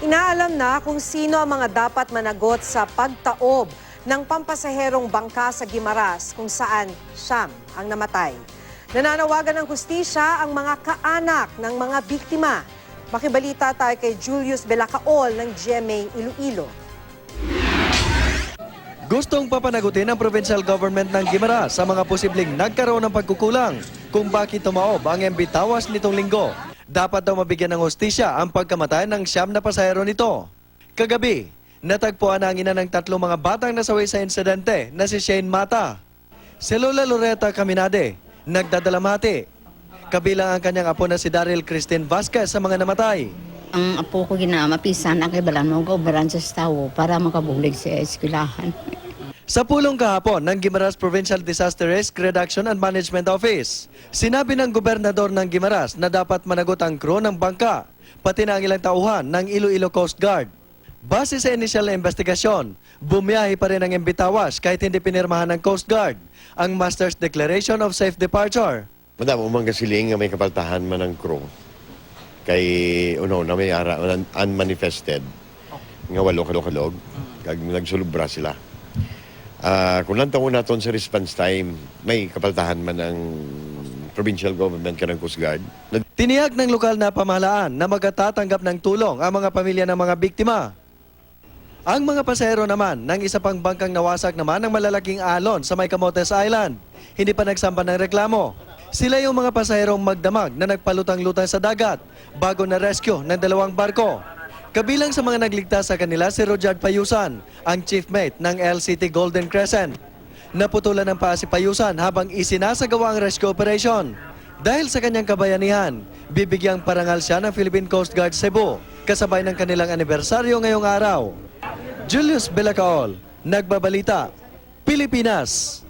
Inaalam na kung sino ang mga dapat managot sa pagtaob ng pampasaherong bangka sa Guimaras kung saan siyam ang namatay. Nananawagan ng hustisya ang mga kaanak ng mga biktima. Makibalita tayo kay Julius Belacaol ng GMA Iloilo. Gustong papanagutin ng provincial government ng Guimaras sa mga posibleng nagkaroon ng pagkukulang kung bakit tumaob ang MV Tawas nitong linggo. Dapat daw mabigyan ng hustisya ang pagkamatay ng siyam na pasahero nito. Kagabi, natagpuan ang ina ng tatlong mga batang nasawi sa insidente na si Shane Mata. Si Lola Loretta Caminade, nagdadalamhati. Kabilang ang kanyang apo na si Daryl Christine Vasquez sa mga namatay. Ang apo ko ginamapisan ang kibalan mo kaubaran sa stawo para makabulig sa eskwelahan. Sa pulong kahapon ng Guimaras Provincial Disaster Risk Reduction and Management Office, sinabi ng gobernador ng Guimaras na dapat managot ang crew ng bangka, pati na ang ilang tauhan ng Iloilo Coast Guard. Base sa initial na investigasyon, bumiyahe pa rin ang MV Tawas kahit hindi pinirmahan ng Coast Guard ang Master's Declaration of Safe Departure. Madam, umang kasiling nga may kapaltahan man ng crew. Kay na may ara unmanifested nga walo kalog kag nagsulubra sila. Kung nantaon naton sa response time, may kapaltahan man ng provincial government kanang Coast Guard. Tiniyak ng lokal na pamahalaan na magtatanggap ng tulong ang mga pamilya ng mga biktima. Ang mga pasahero naman ng isa pang bangkang nawasak naman ng malalaking alon sa may Camotes Island, hindi pa nagsamba ng reklamo. Sila yung mga pasaherong magdamag na nagpalutang-lutang sa dagat bago na rescue ng dalawang barko. Kabilang sa mga nagligtas sa kanila si Roger Payusan, ang chief mate ng LCT Golden Crescent. Naputulan ng paa si Payusan habang isinasagawa ang rescue operation. Dahil sa kanyang kabayanihan, bibigyang parangal siya ng Philippine Coast Guard Cebu, kasabay ng kanilang anibersaryo ngayong araw. Julius Belacaol, Nagbabalita, Pilipinas.